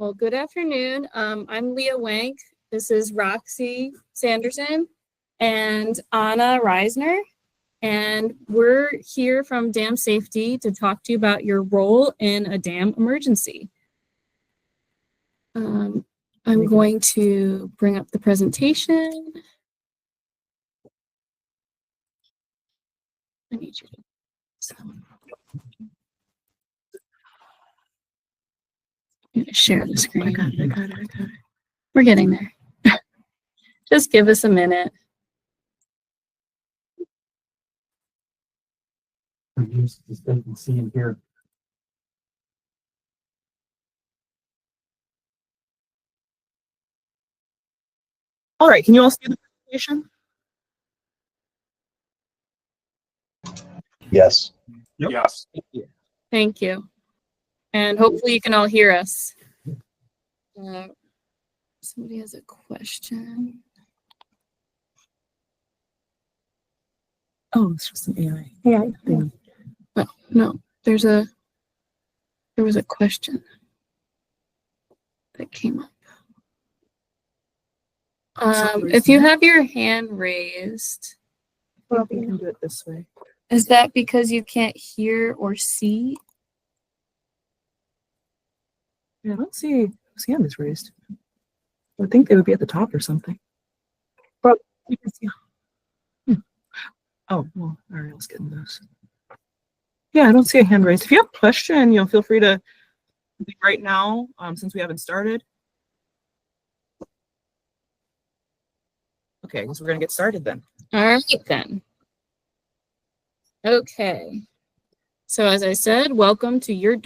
Well, good afternoon. I'm Leah Wank. This is Roxy Sanderson and Anna Reisner. And we're here from Dam Safety to talk to you about your role in a dam emergency. I'm going to bring up the presentation. I need you to. I'm gonna share the screen. I got it. We're getting there. Just give us a minute. See and hear. All right, can you all see the presentation? Yes. Yep. Yes. Thank you. And hopefully you can all hear us. Somebody has a question. Oh, it's just an AI. AI thing. Oh, no, there was a question that came up. If you have your hand raised, Well, you can do it this way. is that because you can't hear or see? Yeah, I don't see whose hand is raised. I think they would be at the top or something. But you can see. Oh, well, all right, let's get into this. Yeah, I don't see a hand raised. If you have a question, feel free to right now, since we haven't started. Okay, so we're gonna get started then. All right, then. Okay. So as I said, welcome to your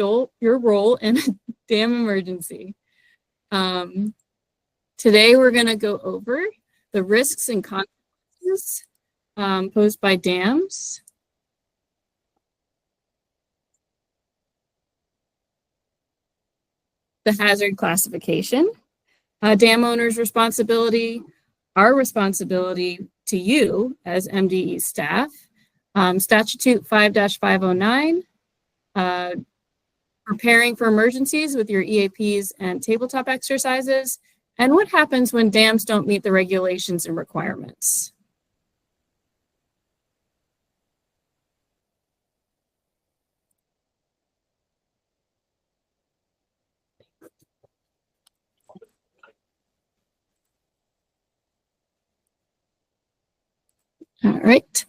role in a dam emergency. Today we're going to go over the risks and consequences posed by dams. The hazard classification, dam owner's responsibility, our responsibility to you as MDE staff, Statute 5-509, preparing for emergencies with your EAPs and tabletop exercises, and what happens when dams don't meet the regulations and requirements. All right.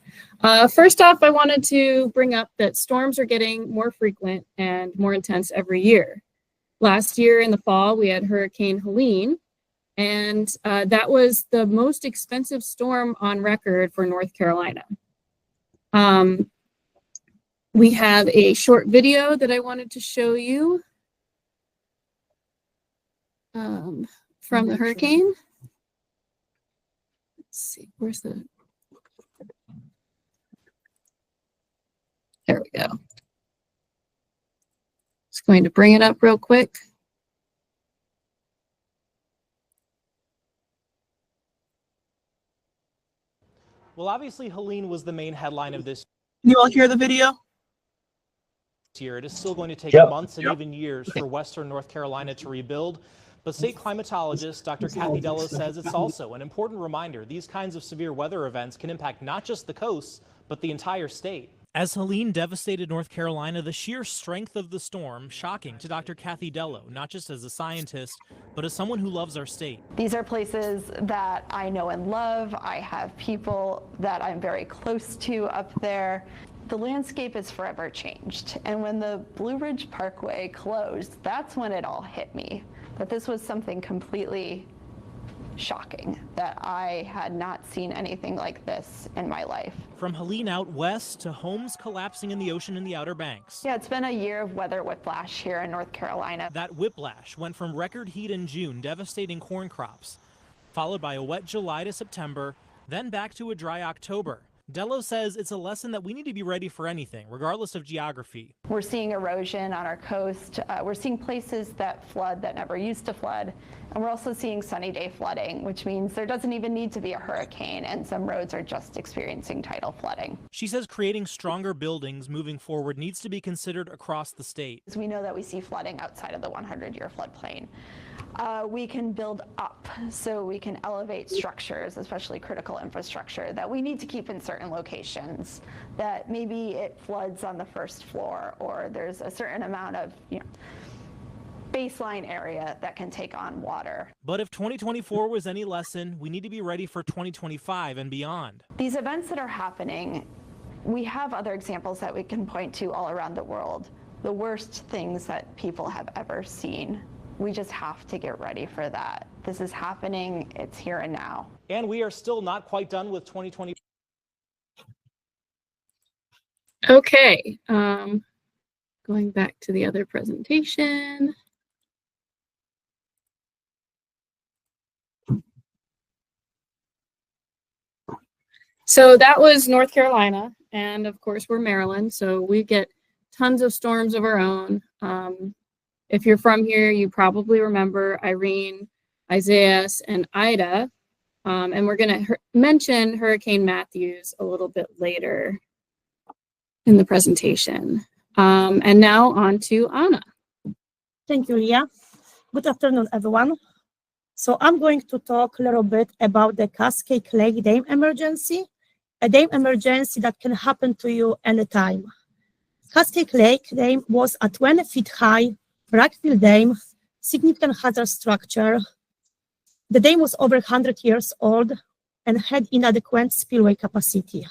First off, I wanted to bring up that storms are getting more frequent and more intense every year. Last year in the fall, we had Hurricane Helene, and that was the most expensive storm on record for North Carolina. We have a short video that I wanted to show you from the hurricane. Let's see, where's the... There we go. Just going to bring it up real quick. Well, obviously, Helene was the main headline of this Can you all hear the video? year. It is still going to take Yep. months and even years for Western North Carolina to rebuild. But state climatologist Dr. Kathy Dello says it's also an important reminder these kinds of severe weather events can impact not just the coasts, but the entire state. As Helene devastated North Carolina, the sheer strength of the storm shocking to Dr. Kathy Dello, not just as a scientist, but as someone who loves our state. These are places that I know and love. I have people that I'm very close to up there. The landscape is forever changed. And when the Blue Ridge Parkway closed, that's when it all hit me, that this was something completely shocking, that I had not seen anything like this in my life. From Helene out west to homes collapsing in the ocean in the Outer Banks. Yeah, it's been a year of weather whiplash here in North Carolina. That whiplash went from record heat in June, devastating corn crops, followed by a wet July to September, then back to a dry October. Dello says it's a lesson that we need to be ready for anything, regardless of geography. We're seeing erosion on our coast. We're seeing places that flood that never used to flood. And we're also seeing sunny day flooding, which means there doesn't even need to be a hurricane, and some roads are just experiencing tidal flooding. She says creating stronger buildings moving forward needs to be considered across the state. We know that we see flooding outside of the 100-year floodplain. We can build up, so we can elevate structures, especially critical infrastructure, that we need to keep in certain locations, that maybe it floods on the first floor, or there's a certain amount of baseline area that can take on water. But if 2024 was any lesson, we need to be ready for 2025 and beyond. These events that are happening, we have other examples that we can point to all around the world. The worst things that people have ever seen. We just have to get ready for that. This is happening, it's here and now. And we are still not quite done with 2020. Okay, going back to the other presentation. So that was North Carolina, and of course we're Maryland, so we get tons of storms of our own. If you're from here, you probably remember Irene, Isaias, and Ida, and we're going to mention Hurricane Matthews a little bit later in the presentation. And now on to Anna. Thank you, Leah. Good afternoon, everyone. So I'm going to talk a little bit about the Cascade Lake Dam emergency, a dam emergency that can happen to you anytime. Cascade Lake Dam was a 20 feet high rock-filled dam, significant hazard structure. The dam was over 100 years old and had inadequate spillway capacity.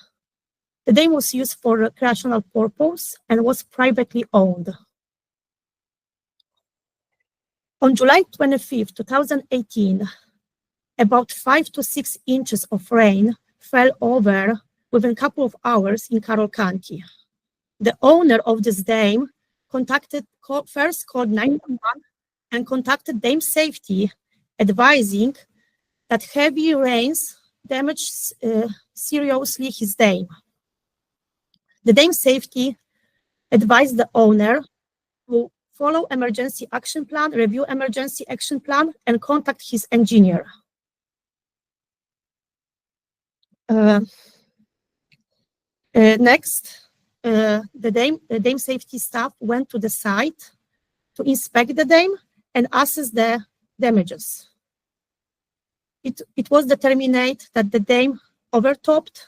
The dam was used for recreational purpose and was privately owned. On July 25, 2018, about 5 to 6 inches of rain fell over within a couple of hours in Carroll County. The owner of this dam first called 911 and contacted dam safety, advising that heavy rains damaged seriously his dam. The dam safety advised the owner to follow emergency action plan, review emergency action plan, and contact his engineer. Next, the dam safety staff went to the site to inspect the dam and assess the damages. It was determined that the dam overtopped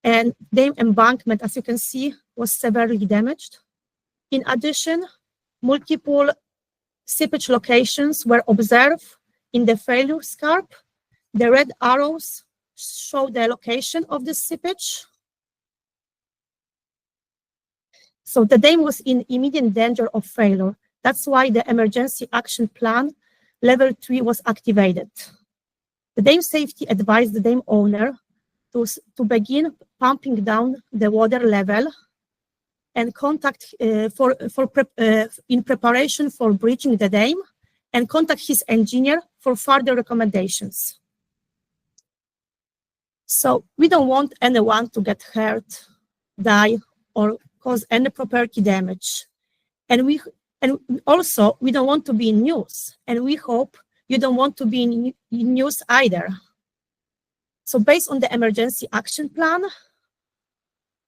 and dam embankment, as you can see, was severely damaged. In addition, multiple seepage locations were observed in the failure scarp. The red arrows show the location of the seepage. So the dam was in immediate danger of failure. That's why the emergency action plan level 3 was activated. The dam safety advised the dam owner to begin pumping down the water level and contact in preparation for breaching the dam, and contact his engineer for further recommendations. So we don't want anyone to get hurt, die, or cause any property damage. And also we don't want to be in news, and we hope you don't want to be in news either. So based on the emergency action plan,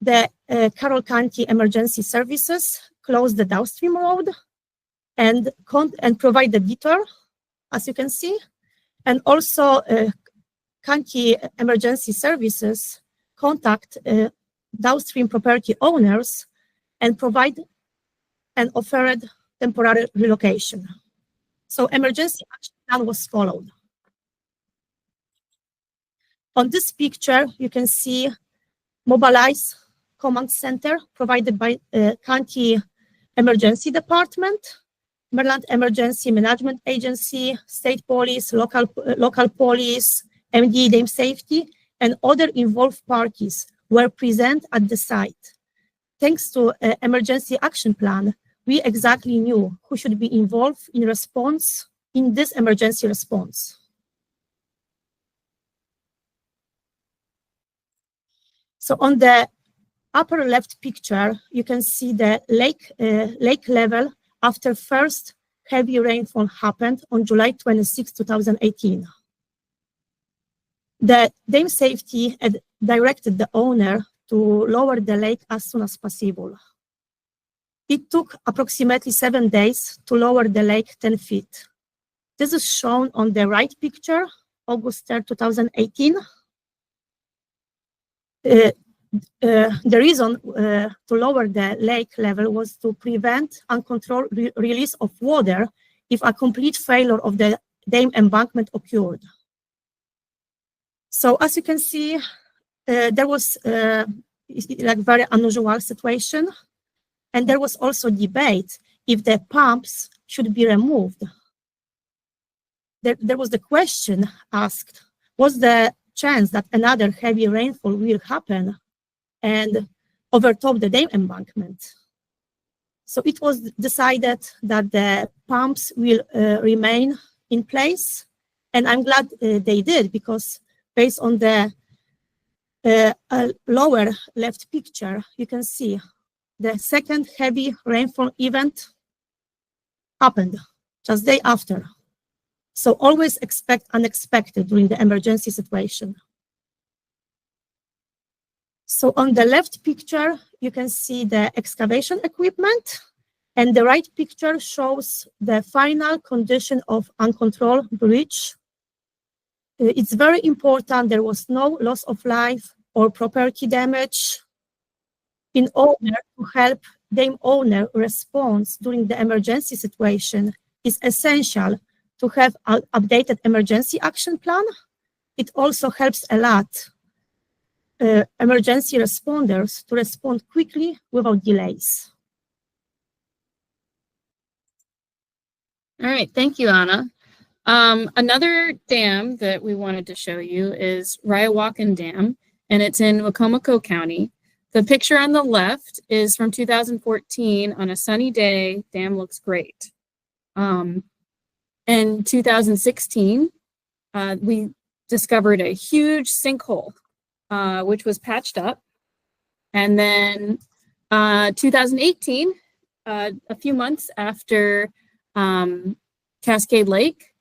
the Carroll County Emergency Services closed the downstream road and provide the detour, as you can see. And also County Emergency Services contact downstream property owners and provide and offered temporary relocation. So emergency action plan was followed. On this picture, you can see mobilized command center provided by County Emergency Department, Maryland Emergency Management Agency, State Police, local police, MDE Dam Safety, and other involved parties were present at the site. Thanks to emergency action plan, we exactly knew who should be involved in this emergency response. So on the upper left picture, you can see the lake level after first heavy rainfall happened on July 26, 2018. The dam safety had directed the owner to lower the lake as soon as possible. It took approximately 7 days to lower the lake 10 feet. This is shown on the right picture, August 3, 2018. The reason to lower the lake level was to prevent uncontrolled release of water if a complete failure of the dam embankment occurred. So as you can see, there was like very unusual situation, and there was also debate if the pumps should be removed. There was the question asked, was the chance that another heavy rainfall will happen and overtop the dam embankment? So it was decided that the pumps will remain in place, and I'm glad they did, because based on the lower left picture, you can see the second heavy rainfall event happened just day after. So always expect unexpected during the emergency situation. So on the left picture, you can see the excavation equipment, and the right picture shows the final condition of uncontrolled bridge. It's very important there was no loss of life or property damage. In order to help dam owner response during the emergency situation, it's essential to have an updated emergency action plan. It also helps a lot emergency responders to respond quickly without delays. All right, thank you, Anna. Another dam that we wanted to show you is Ryowakan Dam, and it's in Wicomico County. The picture on the left is from 2014 on a sunny day. Dam looks great. In 2016, we discovered a huge sinkhole, which was patched up. And then 2018, a few months after Cascade Lake,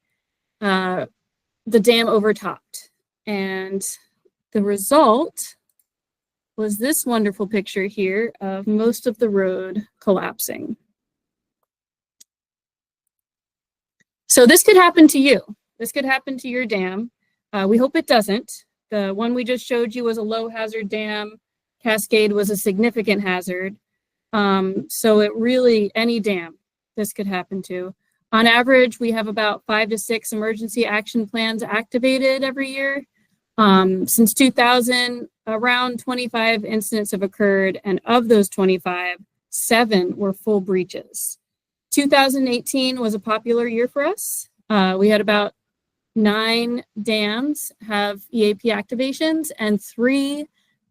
the dam overtopped. And the result was this wonderful picture here of most of the road collapsing. So this could happen to you. This could happen to your dam. We hope it doesn't. The one we just showed you was a low hazard dam. Cascade was a significant hazard. So it really, any dam, this could happen to. On average, we have about 5 to 6 emergency action plans activated every year. Since 2000, around 25 incidents have occurred, and of those 25, 7 were full breaches. 2018 was a popular year for us. We had about 9 dams have EAP activations, and 3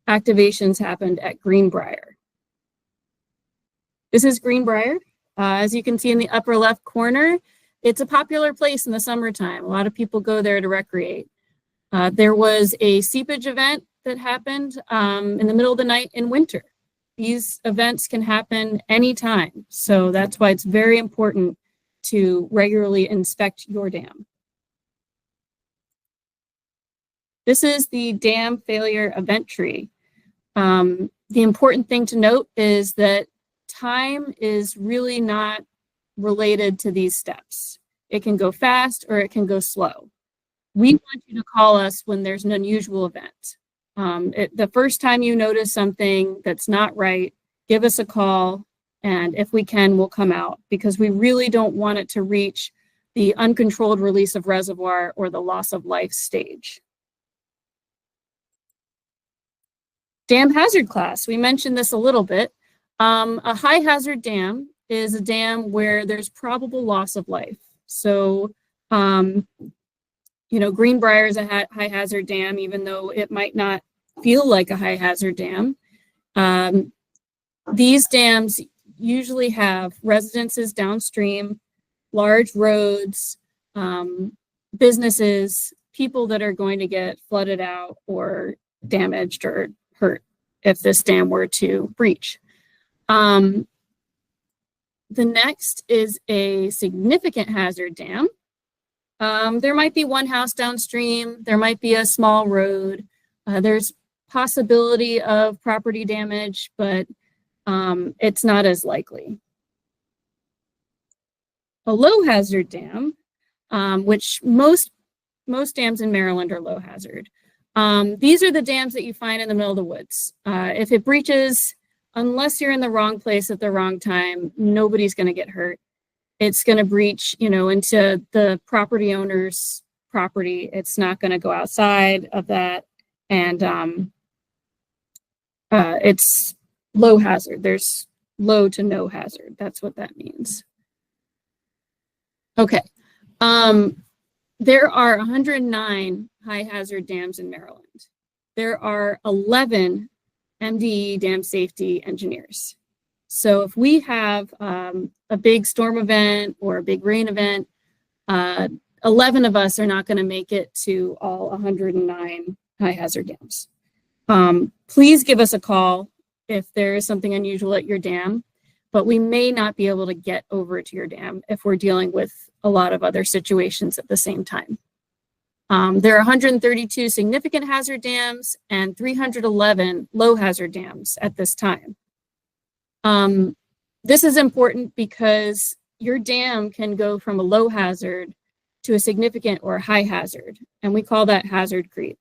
activations happened at Greenbrier. This is Greenbrier. As you can see in the upper left corner, it's a popular place in the summertime. A lot of people go there to recreate. There was a seepage event that happened in the middle of the night in winter. These events can happen anytime, so that's why it's very important to regularly inspect your dam. This is the dam failure event tree. The important thing to note is that time is really not related to these steps. It can go fast or it can go slow. We want you to call us when there's an unusual event. The first time you notice something that's not right, give us a call, and if we can, we'll come out, because we really don't want it to reach the uncontrolled release of reservoir or the loss of life stage. Dam hazard class, we mentioned this a little bit. A high hazard dam is a dam where there's probable loss of life. So, you know, Greenbrier is a high hazard dam, even though it might not feel like a high hazard dam. These dams usually have residences downstream, large roads, businesses, people that are going to get flooded out or damaged or hurt. if this dam were to breach. The next is a significant hazard dam. There might be one house downstream, there might be a small road, there's possibility of property damage, but it's not as likely. A low hazard dam, which most dams in Maryland are low hazard. These are the dams that you find in the middle of the woods. If it breaches, unless you're in the wrong place at the wrong time, nobody's going to get hurt. It's going to breach, into the property owner's property. It's not going to go outside of that, and it's low hazard. There's low to no hazard. That's what that means. Okay. There are 109 high hazard dams in Maryland. There are 11 MDE dam safety engineers. So if we have a big storm event or a big rain event, 11 of us are not going to make it to all 109 high hazard dams. Please give us a call if there is something unusual at your dam, but we may not be able to get over to your dam if we're dealing with a lot of other situations at the same time. There are 132 significant hazard dams and 311 low hazard dams at this time. This is important because your dam can go from a low hazard to a significant or high hazard, and we call that hazard creep.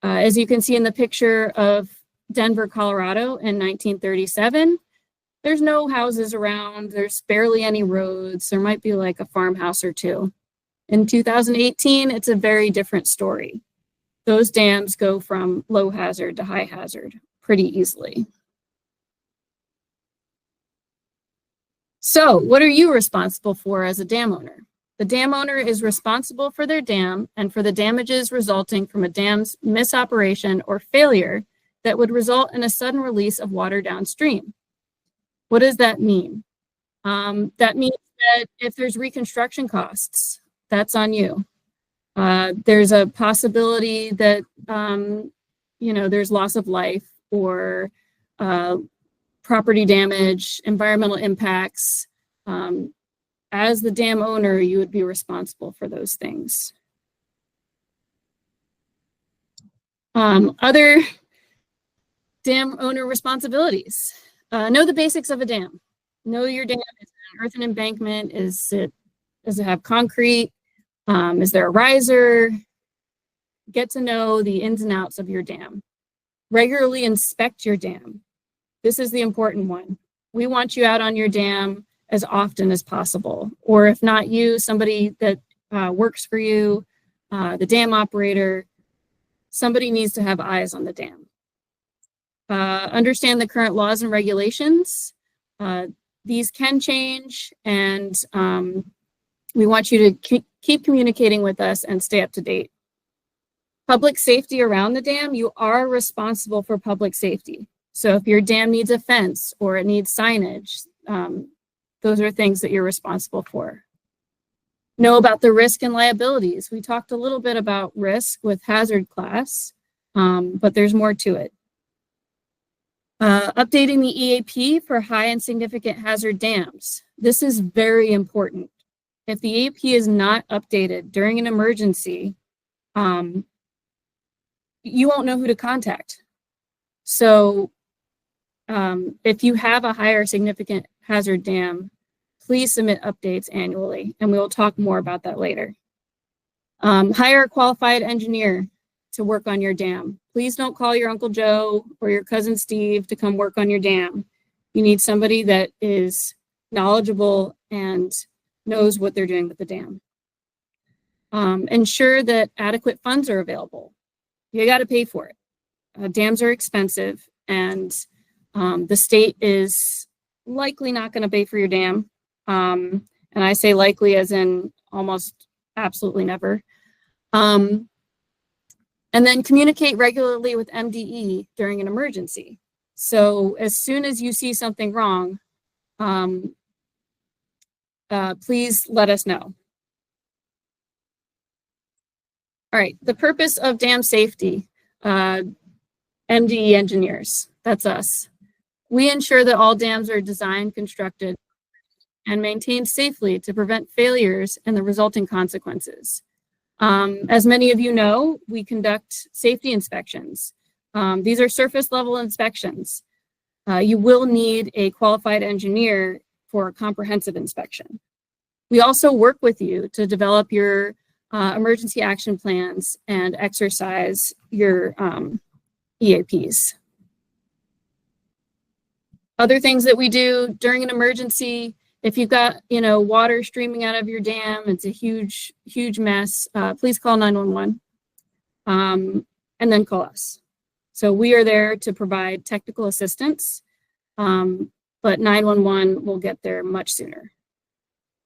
As you can see in the picture of Denver, Colorado in 1937, there's no houses around, there's barely any roads, there might be like a farmhouse or two. In 2018, it's a very different story. Those dams go from low hazard to high hazard pretty easily. So what are you responsible for as a dam owner? The dam owner is responsible for their dam and for the damages resulting from a dam's misoperation or failure that would result in a sudden release of water downstream. What does that mean? That means that if there's reconstruction costs, that's on you. There's a possibility that, there's loss of life or property damage, environmental impacts. As the dam owner, you would be responsible for those things. Other dam owner responsibilities. Know the basics of a dam. Know your dam. Is it an earthen embankment? Does it have concrete? Is there a riser? Get to know the ins and outs of your dam. Regularly inspect your dam. This is the important one. We want you out on your dam as often as possible. Or if not you, somebody that works for you, the dam operator, somebody needs to have eyes on the dam. Understand the current laws and regulations. These can change, and we want you to keep communicating with us and stay up to date. Public safety around the dam, you are responsible for public safety. So if your dam needs a fence or it needs signage, those are things that you're responsible for. Know about the risk and liabilities. We talked a little bit about risk with hazard class, but there's more to it. Updating the EAP for high and significant hazard dams. This is very important. If the EAP is not updated during an emergency, you won't know who to contact. So if you have a higher significant hazard dam, please submit updates annually, and we will talk more about that later. Hire a qualified engineer to work on your dam. Please don't call your Uncle Joe or your cousin Steve to come work on your dam. You need somebody that is knowledgeable and knows what they're doing with the dam. Ensure that adequate funds are available. You got to pay for it. Dams are expensive, and the state is likely not going to pay for your dam. And I say likely as in almost absolutely never. And then communicate regularly with MDE during an emergency. So as soon as you see something wrong, please let us know. All right, the purpose of dam safety. MDE engineers, that's us. We ensure that all dams are designed, constructed, and maintained safely to prevent failures and the resulting consequences. As many of you know, we conduct safety inspections. These are surface level inspections. You will need a qualified engineer for a comprehensive inspection. We also work with you to develop your emergency action plans and exercise your EAPs. Other things that we do during an emergency, if you've got, water streaming out of your dam, it's a huge, huge mess, please call 911 and then call us. So we are there to provide technical assistance, but 911 will get there much sooner.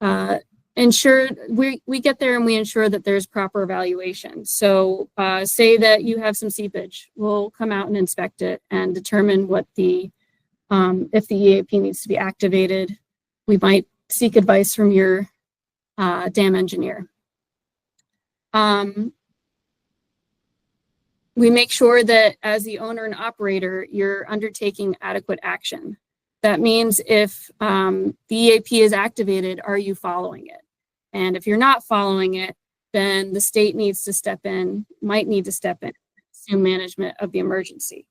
We get there and we ensure that there's proper evaluation. So say that you have some seepage, we'll come out and inspect it and determine what if the EAP needs to be activated. We might seek advice from your dam engineer. We make sure that as the owner and operator, you're undertaking adequate action. That means if the EAP is activated, are you following it? And if you're not following it, then the state needs to step in, might need to step in, assume management of the emergency.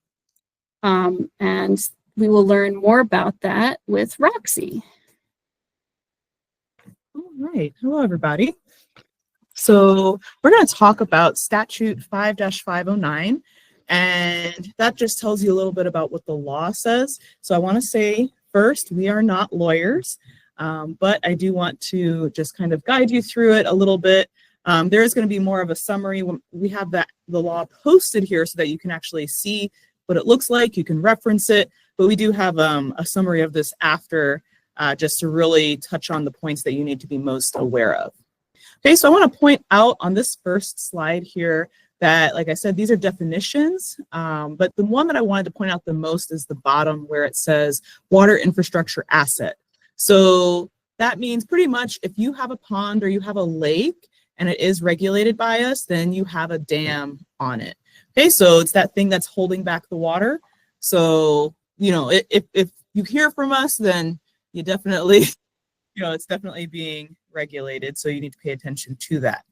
And we will learn more about that with Roxy. All right. Hello, everybody. So we're going to talk about Statute 5-509, and that just tells you a little bit about what the law says. So I want to say first, we are not lawyers, but I do want to just kind of guide you through it a little bit. There is going to be more of a summary. We have the law posted here so that you can actually see what it looks like. You can reference it, but we do have a summary of this after just to really touch on the points that you need to be most aware of. Okay, so I want to point out on this first slide here that, like I said, these are definitions, but the one that I wanted to point out the most is the bottom where it says water infrastructure asset. So that means pretty much if you have a pond or you have a lake and it is regulated by us, then you have a dam on it. Okay, so it's that thing that's holding back the water. So, if you hear from us, then you definitely, it's definitely being regulated. So you need to pay attention to that.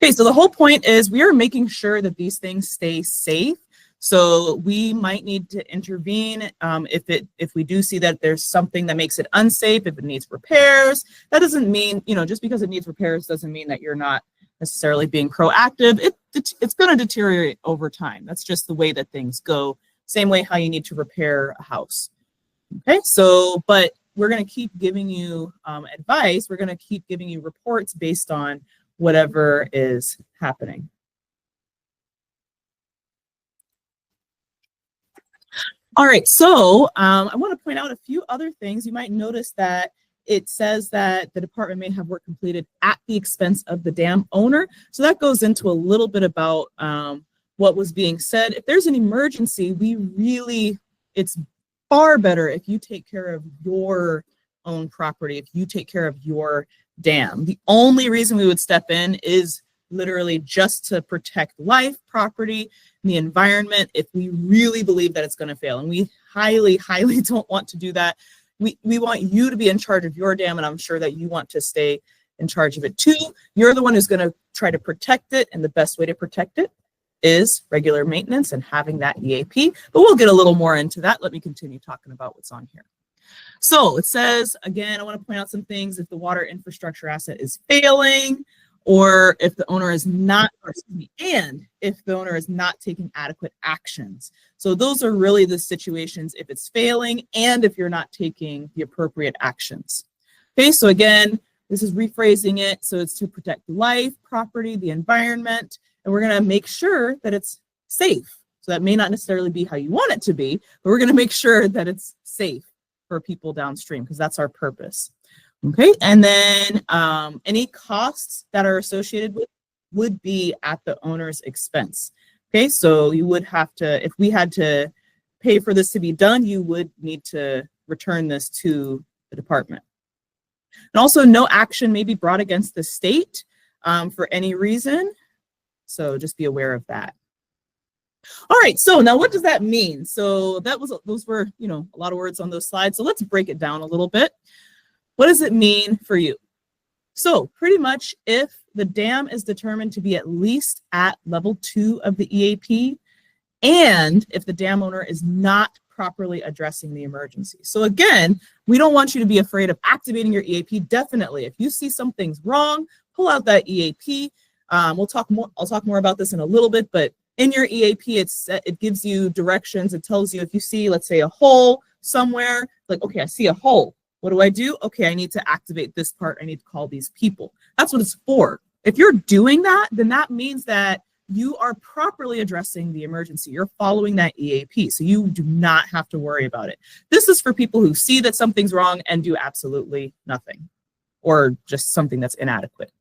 Okay, so the whole point is we are making sure that these things stay safe. So we might need to intervene if we do see that there's something that makes it unsafe, if it needs repairs. That doesn't mean, just because it needs repairs doesn't mean that you're not necessarily being proactive. It's going to deteriorate over time. That's just the way that things go. Same way how you need to repair a house. Okay, so, but we're going to keep giving you advice. We're going to keep giving you reports based on whatever is happening. All right, so I want to point out a few other things. You might notice that it says that the department may have work completed at the expense of the dam owner. So that goes into a little bit about what was being said. If there's an emergency, it's far better if you take care of your own property, if you take care of your dam. The only reason we would step in is literally just to protect life, property, and the environment if we really believe that it's going to fail. And we highly, highly don't want to do that. We want you to be in charge of your dam, and I'm sure that you want to stay in charge of it too. You're the one who's going to try to protect it, and the best way to protect it is regular maintenance and having that EAP, but we'll get a little more into that. Let me continue talking about what's on here. So it says, again, I want to point out some things. If the water infrastructure asset is failing, or if the owner is not, and if the owner is not taking adequate actions. So those are really the situations if it's failing and if you're not taking the appropriate actions. Okay, so again, this is rephrasing it. So it's to protect life, property, the environment, and we're going to make sure that it's safe. So that may not necessarily be how you want it to be, but we're going to make sure that it's safe for people downstream because that's our purpose. Okay, and then any costs that are associated with would be at the owner's expense. Okay, so you would have to, if we had to pay for this to be done, you would need to return this to the department. And also no action may be brought against the state for any reason. So just be aware of that. All right, so now what does that mean? So those were, a lot of words on those slides. So let's break it down a little bit. What does it mean for you? So pretty much if the dam is determined to be at least at level 2 of the EAP, and if the dam owner is not properly addressing the emergency. So again, we don't want you to be afraid of activating your EAP. Definitely, if you see something's wrong, pull out that EAP. I'll talk more about this in a little bit, but in your EAP, it gives you directions. It tells you if you see, let's say, a hole somewhere, like, okay, I see a hole. What do I do? Okay, I need to activate this part. I need to call these people. That's what it's for. If you're doing that, then that means that you are properly addressing the emergency. You're following that EAP, so you do not have to worry about it. This is for people who see that something's wrong and do absolutely nothing, or just something that's inadequate.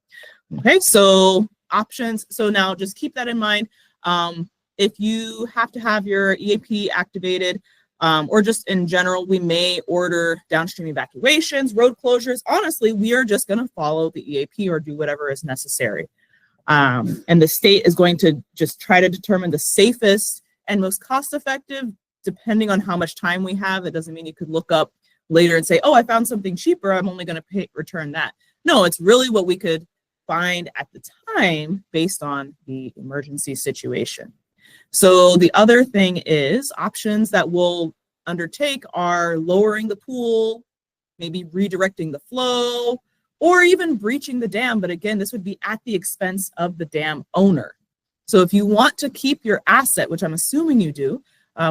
Okay, so options. So now just keep that in mind. If you have to have your EAP activated, or just in general, we may order downstream evacuations, road closures. Honestly, we are just going to follow the EAP or do whatever is necessary. And the state is going to just try to determine the safest and most cost-effective, depending on how much time we have. It doesn't mean you could look up later and say, oh, I found something cheaper, I'm only going to return that. No, it's really what we could find at the time based on the emergency situation. So the other thing is options that we'll undertake are lowering the pool, maybe redirecting the flow, or even breaching the dam. But again, this would be at the expense of the dam owner. So if you want to keep your asset, which I'm assuming you do,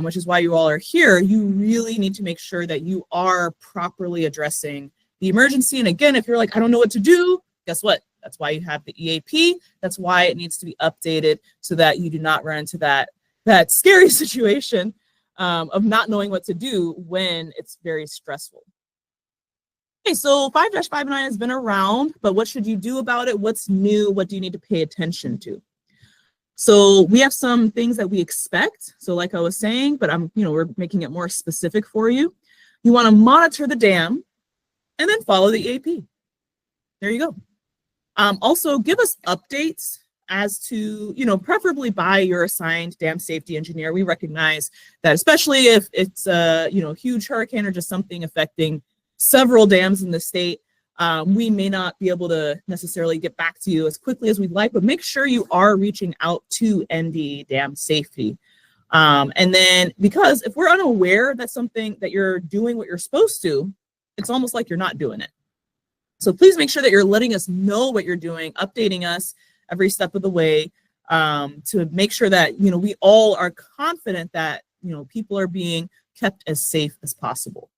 which is why you all are here, you really need to make sure that you are properly addressing the emergency. And again, if you're like, I don't know what to do, guess what? That's why you have the EAP. That's why it needs to be updated so that you do not run into that scary situation of not knowing what to do when it's very stressful. Okay, so 5-59 has been around, but what should you do about it? What's new? What do you need to pay attention to? So we have some things that we expect. So like I was saying, but we're making it more specific for you. You want to monitor the dam and then follow the EAP. There you go. Also give us updates as to, preferably by your assigned dam safety engineer. We recognize that especially if it's a, huge hurricane or just something affecting several dams in the state, we may not be able to necessarily get back to you as quickly as we'd like, but make sure you are reaching out to MDE Dam Safety. And then, because if we're unaware that you're doing what you're supposed to, it's almost like you're not doing it. So please make sure that you're letting us know what you're doing, updating us every step of the way, to make sure that, we all are confident that, people are being kept as safe as possible.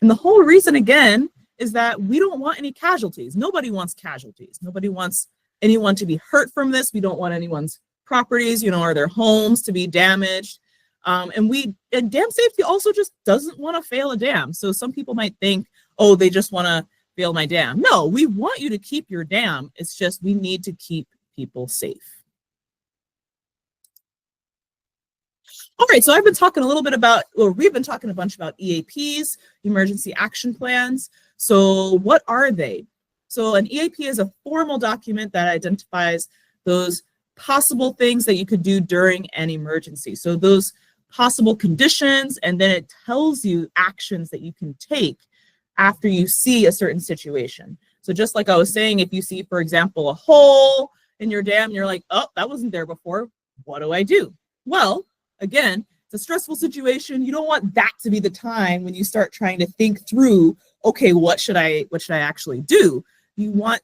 And the whole reason, again, is that we don't want any casualties. Nobody wants casualties. Nobody wants anyone to be hurt from this. We don't want anyone's properties, or their homes to be damaged. And dam safety also just doesn't want to fail a dam. So some people might think, oh, they just want to fail my dam. No, we want you to keep your dam. It's just we need to keep people safe. All right, so I've been talking a little bit about, or we've been talking a bunch about EAPs, emergency action plans. So what are they? So an EAP is a formal document that identifies those possible things that you could do during an emergency. So those possible conditions, and then it tells you actions that you can take after you see a certain situation. So just like I was saying, if you see, for example, a hole in your dam, and you're like, oh, that wasn't there before, what do I do? Well, again, it's a stressful situation. You don't want that to be the time when you start trying to think through, okay, what should I actually do? You want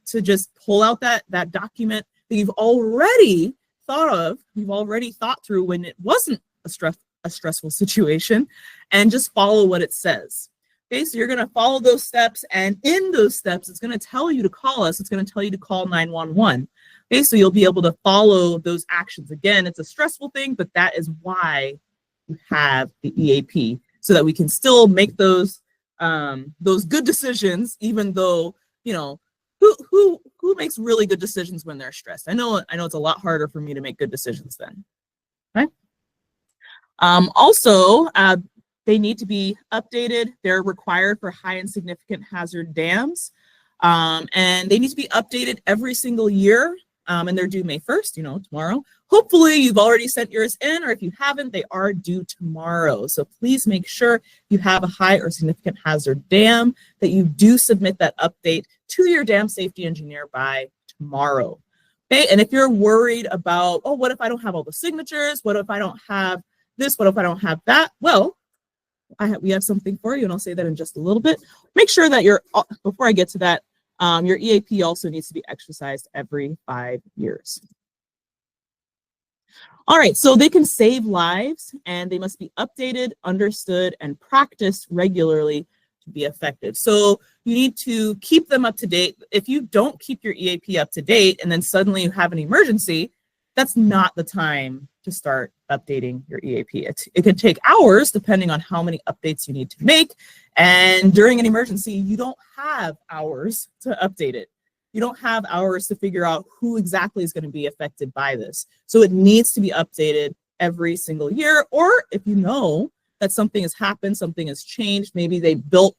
to just pull out that document that you've already thought through when it wasn't a stressful situation, and just follow what it says. Okay, so you're going to follow those steps, and in those steps, it's going to tell you to call us. It's going to tell you to call 911. Okay, so you'll be able to follow those actions. Again, it's a stressful thing, but that is why you have the EAP, so that we can still make those good decisions, even though, who makes really good decisions when they're stressed? I know it's a lot harder for me to make good decisions then. Okay. Also, they need to be updated. They're required for high and significant hazard dams, and they need to be updated every single year. and they're due May 1st, tomorrow. Hopefully you've already sent yours in, or if you haven't, they are due tomorrow. So please make sure you have a high or significant hazard dam, that you do submit that update to your dam safety engineer by tomorrow. Okay, and if you're worried about, oh, what if I don't have all the signatures? What if I don't have this? What if I don't have that? Well, we have something for you, and I'll say that in just a little bit. Make sure that before I get to that, your EAP also needs to be exercised every 5 years. All right, so they can save lives, and they must be updated, understood, and practiced regularly to be effective. So you need to keep them up to date. If you don't keep your EAP up to date and then suddenly you have an emergency, that's not the time to start updating your EAP. It could take hours depending on how many updates you need to make. And during an emergency, you don't have hours to update it. You don't have hours to figure out who exactly is going to be affected by this. So it needs to be updated every single year. Or if you know that something has happened, something has changed, maybe they built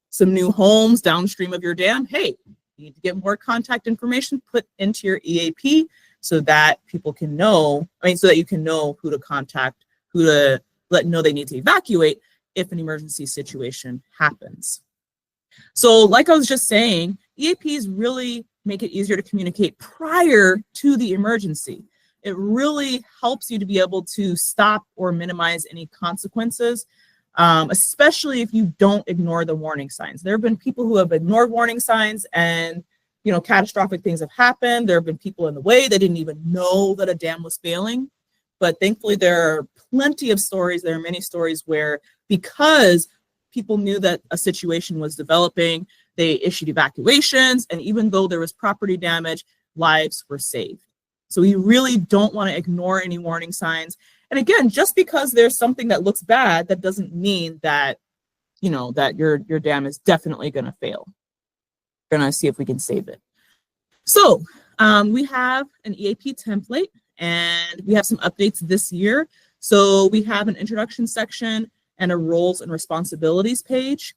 some new homes downstream of your dam, hey, you need to get more contact information put into your EAP so that people can know, so that you can know who to contact, who to know they need to evacuate if an emergency situation happens. So like I was just saying, EAPs really make it easier to communicate prior to the emergency. It really helps you to be able to stop or minimize any consequences, especially if you don't ignore the warning signs. There have been people who have ignored warning signs and catastrophic things have happened. There have been people in the way that didn't even know that a dam was failing. But thankfully, there are plenty of stories. There are many stories where, because people knew that a situation was developing, they issued evacuations, and even though there was property damage, lives were saved. So we really don't want to ignore any warning signs. And again, just because there's something that looks bad, that doesn't mean that, that your dam is definitely going to fail. We're going to see if we can save it. So we have an EAP template, and we have some updates this year. So we have an introduction section and a roles and responsibilities page.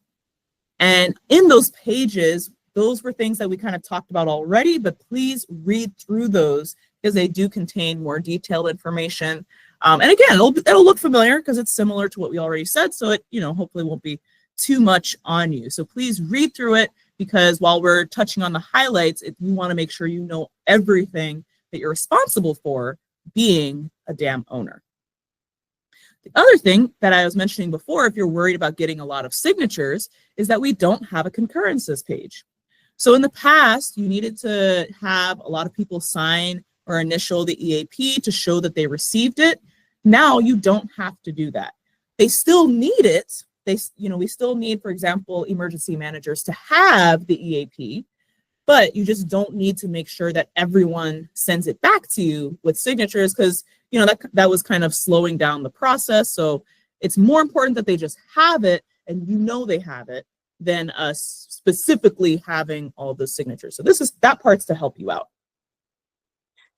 And in those pages, those were things that we kind of talked about already, but please read through those because they do contain more detailed information. And again, it'll look familiar because it's similar to what we already said. So it, hopefully won't be too much on you. So please read through it, because while we're touching on the highlights, you want to make sure you know everything that you're responsible for being a dam owner. The other thing that I was mentioning before, if you're worried about getting a lot of signatures, is that we don't have a concurrences page. So in the past, you needed to have a lot of people sign or initial the EAP to show that they received it. Now you don't have to do that. They still need it. We still need, for example, emergency managers to have the EAP, but you just don't need to make sure that everyone sends it back to you with signatures, because that was kind of slowing down the process. So it's more important that they just have it and they have it than us specifically having all the signatures. So that part's to help you out.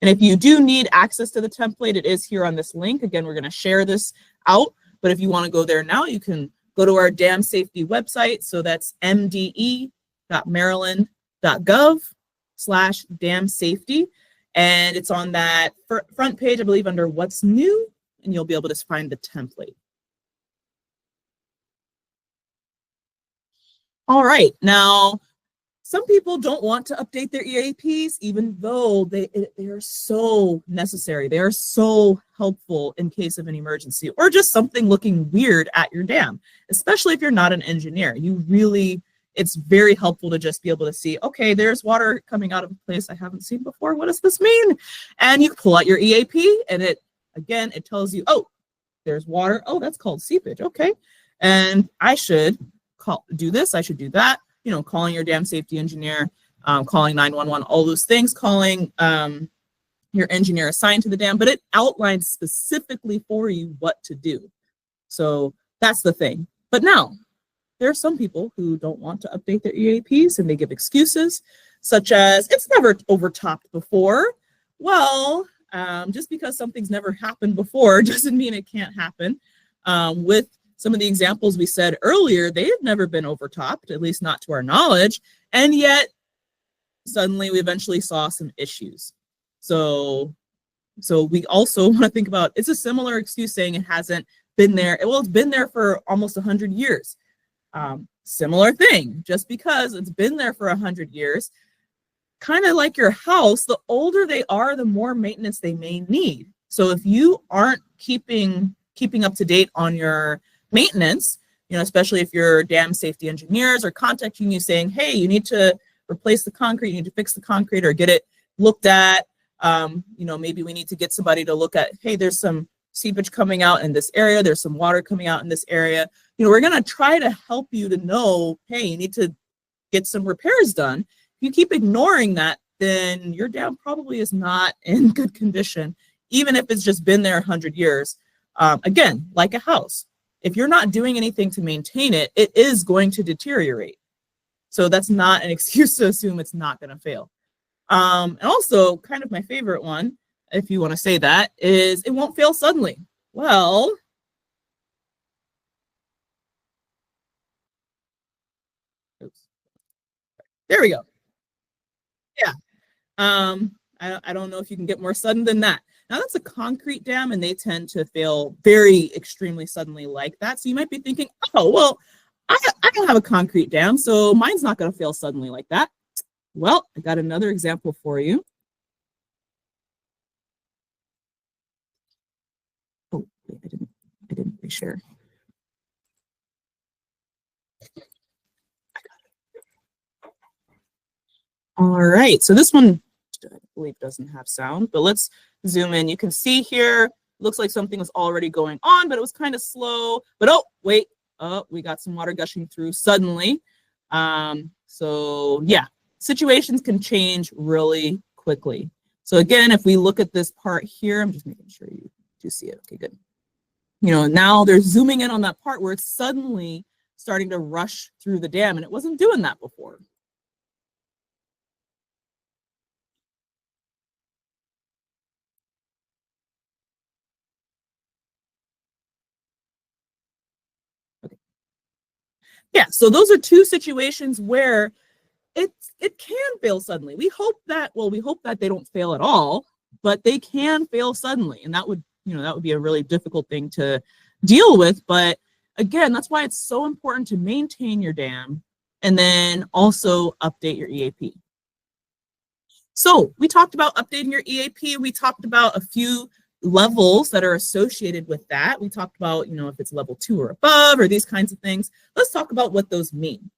And if you do need access to the template, it is here on this link. Again, we're going to share this out, but if you want to go there now, you can go to our dam safety website. So that's mde.maryland.gov/dam safety. And it's on that front page, I believe, under what's new, and you'll be able to find the template. All right, now, some people don't want to update their EAPs, even though they are so necessary. They are so helpful in case of an emergency or just something looking weird at your dam, especially if you're not an engineer. It's very helpful to just be able to see, okay, there's water coming out of a place I haven't seen before. What does this mean? And you pull out your EAP, and it tells you, oh, there's water. Oh, that's called seepage. Okay, and I should do this. I should do that. Calling your dam safety engineer, calling 911, all those things, calling your engineer assigned to the dam, but it outlines specifically for you what to do. So that's the thing. But now, there are some people who don't want to update their EAPs, and they give excuses such as, it's never overtopped before. Well, just because something's never happened before doesn't mean it can't happen. With some of the examples we said earlier, they have never been overtopped, at least not to our knowledge, and yet suddenly we eventually saw some issues. So we also want to think about, it's a similar excuse saying it hasn't been there. Well, it's been there for almost 100 years. Similar thing, just because it's been there for 100 years, kind of like your house, the older they are, the more maintenance they may need. So if you aren't keeping up to date on your maintenance, especially if your dam safety engineers are contacting you saying, hey, you need to replace the concrete, you need to fix the concrete or get it looked at. Maybe we need to get somebody to look at, hey, there's some seepage coming out in this area, there's some water coming out in this area. We're going to try to help you to know, hey, you need to get some repairs done. If you keep ignoring that, then your dam probably is not in good condition, even if it's just been there 100 years. Again, like a house, if you're not doing anything to maintain it, it is going to deteriorate. So that's not an excuse to assume it's not going to fail. And also, kind of my favorite one, if you want to say that, is it won't fail suddenly. Well, oops. There we go. Yeah. I don't know if you can get more sudden than that. Now that's a concrete dam and they tend to fail very extremely suddenly like that. So you might be thinking, oh, well, I don't have a concrete dam, so mine's not going to fail suddenly like that. Well, I got another example for you. Oh, wait, I didn't reshare. All right, so this one, I believe, doesn't have sound, but let's zoom in. You can see here, looks like something was already going on, but it was kind of slow. But oh, wait, we got some water gushing through suddenly. So yeah, situations can change really quickly. So again, if we look at this part here, I'm just making sure you do see it. Okay, good. Now they're zooming in on that part where it's suddenly starting to rush through the dam, and it wasn't doing that before. Yeah, so those are two situations where it can fail suddenly. We hope that they don't fail at all, but they can fail suddenly, and that would be a really difficult thing to deal with. But again, that's why it's so important to maintain your dam and then also update your EAP. So we talked about updating your EAP. We talked about a few levels that are associated with that. We talked about, if it's level 2 or above or these kinds of things. Let's talk about what those mean.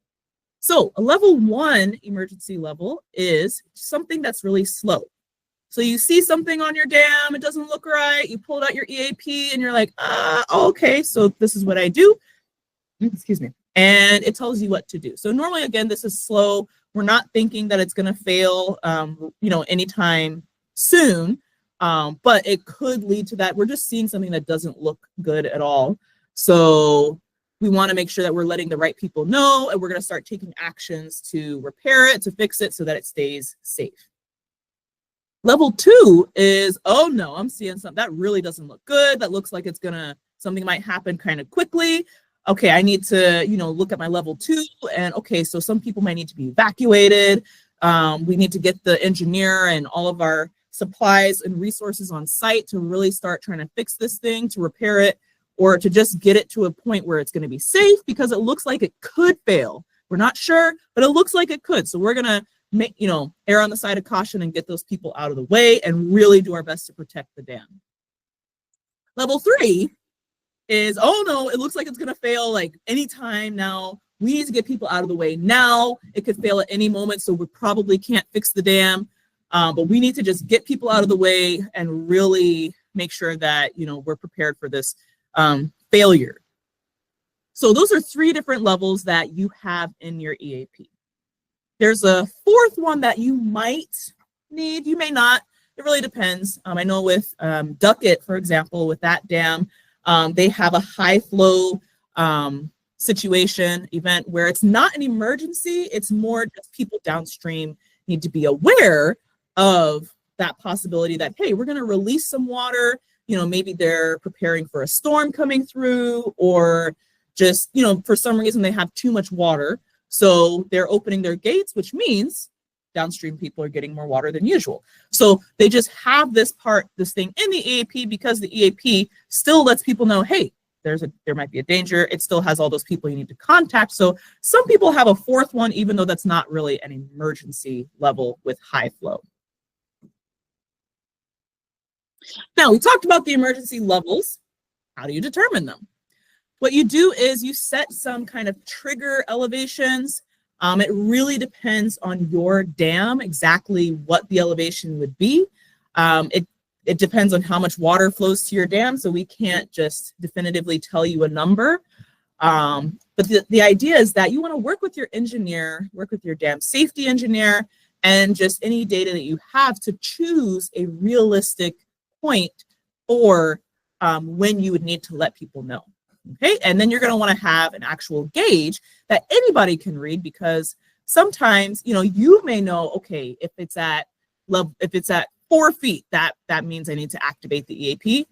So a level 1 emergency level is something that's really slow. So you see something on your dam, it doesn't look right, you pulled out your EAP and you're like, okay, so this is what I do. Excuse me. And it tells you what to do. So normally, again, this is slow. We're not thinking that it's going to fail, anytime soon. But it could lead to that. We're just seeing something that doesn't look good at all. So we want to make sure that we're letting the right people know, and we're going to start taking actions to repair it, to fix it so that it stays safe. Level 2 is, oh no, I'm seeing something that really doesn't look good. That looks like something might happen kind of quickly. Okay, I need to, look at my level 2, and okay, so some people might need to be evacuated. We need to get the engineer and all of our supplies and resources on site to really start trying to fix this thing, to repair it, or to just get it to a point where it's going to be safe, because it looks like it could fail. We're not sure, but it looks like it could. So we're going to err on the side of caution and get those people out of the way and really do our best to protect the dam. Level 3 is, oh no, it looks like it's going to fail like anytime now. We need to get people out of the way now. It could fail at any moment, so we probably can't fix the dam. But we need to just get people out of the way and really make sure that, we're prepared for this failure. So those are 3 different levels that you have in your EAP. There's a 4th one that you might need, you may not, it really depends. I know with Duckett, for example, with that dam, they have a high flow event where it's not an emergency, it's more just people downstream need to be aware of that possibility that, hey, we're going to release some water, maybe they're preparing for a storm coming through, or just, for some reason they have too much water. So they're opening their gates, which means downstream people are getting more water than usual. So they just have this thing in the EAP because the EAP still lets people know, hey, there might be a danger. It still has all those people you need to contact. So some people have a fourth one, even though that's not really an emergency level with high flow. Now, we talked about the emergency levels. How do you determine them? What you do is you set some kind of trigger elevations. It really depends on your dam, exactly what the elevation would be. It depends on how much water flows to your dam, so we can't just definitively tell you a number. But the idea is that you want to work with your engineer, work with your dam safety engineer, and just any data that you have to choose a realistic point for when you would need to let people know. Okay, and then you're going to want to have an actual gauge that anybody can read, because sometimes, you know, you may know, okay, if it's at 4 feet, that means I need to activate the EAP.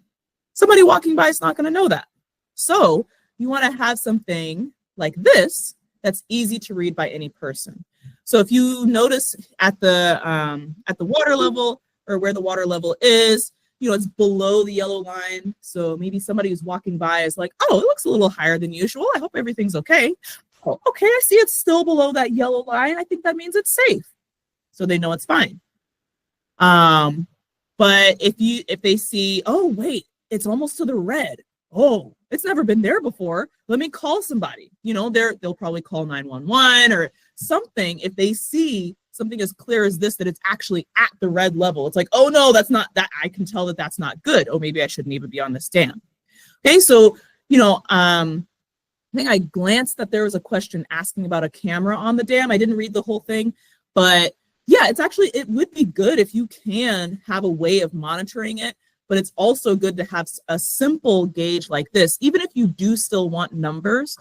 Somebody walking by is not going to know that. So you want to have something like this that's easy to read by any person. So if you notice at the water level, or where the water level is, you know, it's below the yellow line. So maybe somebody who's walking by is like, oh, it looks a little higher than usual. I hope everything's okay. Oh, okay, I see it's still below that yellow line. I think that means it's safe. So they know it's fine. But if they see, oh, wait, it's almost to the red. Oh, it's never been there before. Let me call somebody. You know, they'll probably call 911 or something. If they see something as clear as this, that it's actually at the red level, it's like, oh no, that's not that. I can tell that that's not good. Oh, maybe I shouldn't even be on this dam. Okay, so, you know, I think I glanced that there was a question asking about a camera on the dam. I didn't read the whole thing, but yeah, it would be good if you can have a way of monitoring it, but it's also good to have a simple gauge like this, even if you do still want numbers,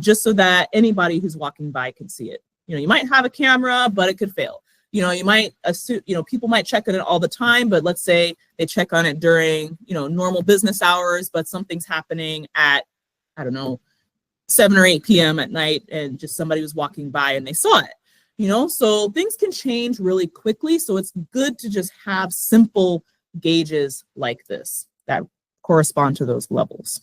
just so that anybody who's walking by can see it. You know, you might have a camera, but it could fail. You know, you might assume, you know, people might check on it all the time, but let's say they check on it during, you know, normal business hours, but something's happening at, I don't know, 7 or 8 p.m. at night, and just somebody was walking by and they saw it. You know, so things can change really quickly. So it's good to just have simple gauges like this that correspond to those levels.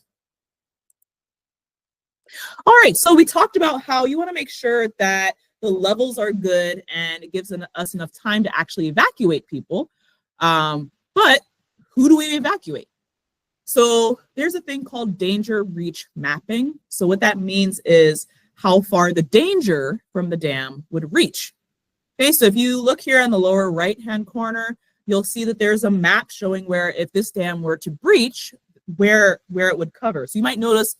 All right, so we talked about how you want to make sure that the levels are good and it gives us enough time to actually evacuate people. But who do we evacuate? So there's a thing called danger reach mapping. So what that means is how far the danger from the dam would reach. Okay, so if you look here in the lower right-hand corner, you'll see that there's a map showing where if this dam were to breach, where it would cover. So you might notice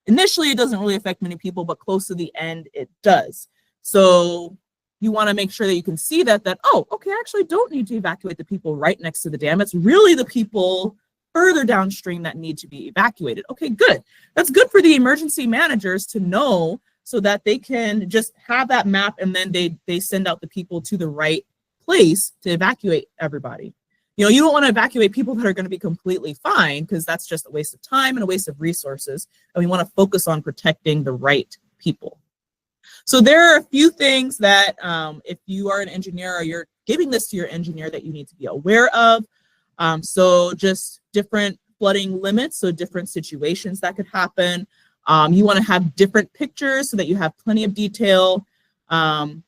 initially it doesn't really affect many people, but close to the end it does. So you want to make sure that you can see that, oh, okay, I actually don't need to evacuate the people right next to the dam. It's really the people further downstream that need to be evacuated. Okay, good. That's good for the emergency managers to know, so that they can just have that map and then they send out the people to the right place to evacuate everybody. You know, you don't want to evacuate people that are going to be completely fine, because that's just a waste of time and a waste of resources. And we want to focus on protecting the right people. So there are a few things that if you are an engineer or you're giving this to your engineer, that you need to be aware of. So just different flooding limits, so different situations that could happen. You want to have different pictures so that you have plenty of detail. And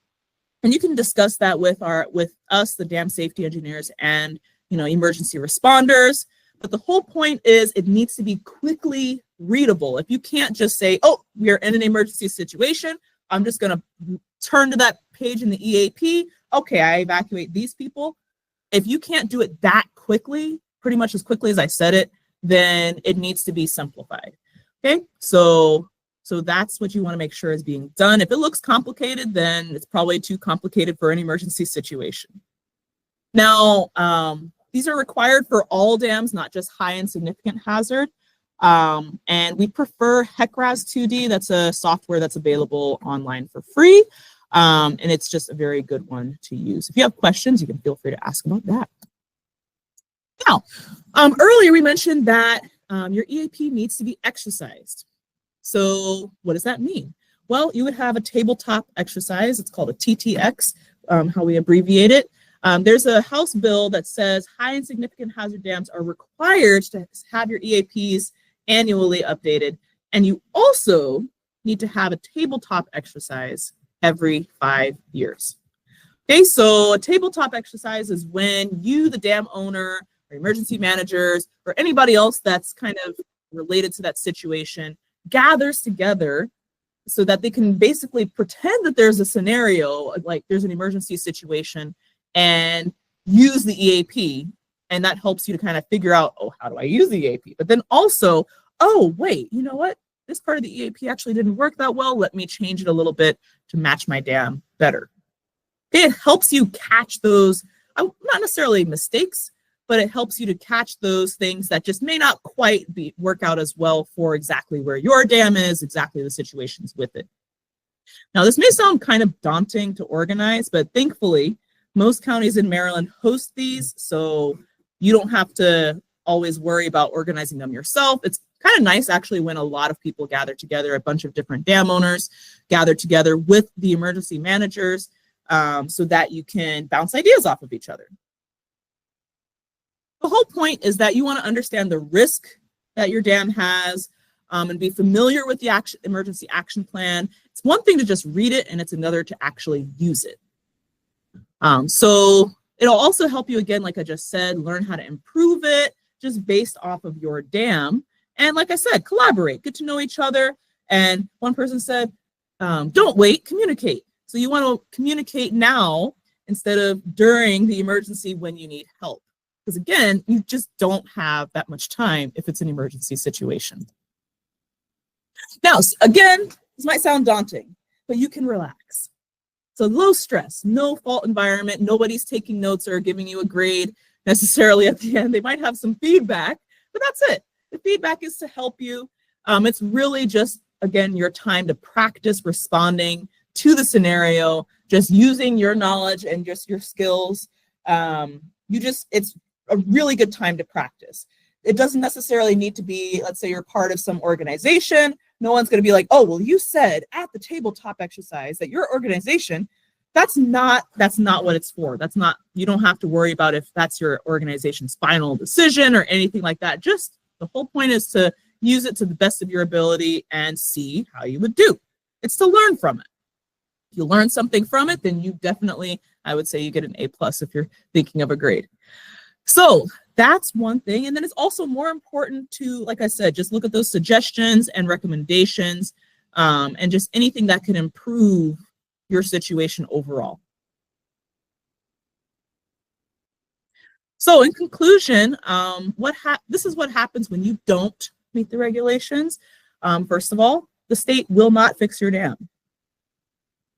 you can discuss that with us, the dam safety engineers, and, you know, emergency responders. But the whole point is it needs to be quickly readable. If you can't just say, oh, we are in an emergency situation, I'm just going to turn to that page in the EAP. Okay, I evacuate these people. If you can't do it that quickly, pretty much as quickly as I said it, then it needs to be simplified. Okay, so that's what you want to make sure is being done. If it looks complicated, then it's probably too complicated for an emergency situation. Now, these are required for all dams, not just high and significant hazard. And we prefer HEC-RAS 2D. That's a software that's available online for free. And it's just a very good one to use. If you have questions, you can feel free to ask about that. Now, earlier we mentioned that your EAP needs to be exercised. So what does that mean? Well, you would have a tabletop exercise. It's called a TTX, how we abbreviate it. There's a House bill that says high and significant hazard dams are required to have your EAPs annually updated. And you also need to have a tabletop exercise every 5 years. Okay, so a tabletop exercise is when you, the dam owner, or emergency managers, or anybody else that's kind of related to that situation, gathers together so that they can basically pretend that there's a scenario, like there's an emergency situation, and use the EAP. And that helps you to kind of figure out, oh, how do I use the EAP? But then also, oh, wait, you know what? This part of the EAP actually didn't work that well. Let me change it a little bit to match my dam better. It helps you catch those, not necessarily mistakes, but it helps you to catch those things that just may not quite work out as well for exactly where your dam is, exactly the situations with it. Now, this may sound kind of daunting to organize, but thankfully, most counties in Maryland host these, so you don't have to always worry about organizing them yourself. It's kind of nice, actually, when a lot of people gather together, a bunch of different dam owners gather together with the emergency managers, so that you can bounce ideas off of each other. The whole point is that you want to understand the risk that your dam has, and be familiar with the emergency action plan. It's one thing to just read it, and it's another to actually use it. So it'll also help you, again, like I just said, learn how to improve it just based off of your dam. And like I said, collaborate, get to know each other. And one person said, don't wait, communicate. So you want to communicate now instead of during the emergency when you need help. Because again, you just don't have that much time if it's an emergency situation. Now, again, this might sound daunting, but you can relax. So low stress, no fault environment, nobody's taking notes or giving you a grade necessarily at the end. They might have some feedback, but that's it. The feedback is to help you. It's really just, again, your time to practice responding to the scenario, just using your knowledge and just your skills. It's a really good time to practice. It doesn't necessarily need to be, let's say you're part of some organization. No one's going to be like, oh, well, you said at the tabletop exercise that your organization, that's not what it's for. That's not, you don't have to worry about if that's your organization's final decision or anything like that. Just the whole point is to use it to the best of your ability and see how you would do. It's to learn from it. If you learn something from it, then you definitely, I would say you get an A+ if you're thinking of a grade. So that's one thing. And then it's also more important to, like I said, just look at those suggestions and recommendations, and just anything that can improve your situation overall. So in conclusion, this is what happens when you don't meet the regulations. First of all, the state will not fix your dam.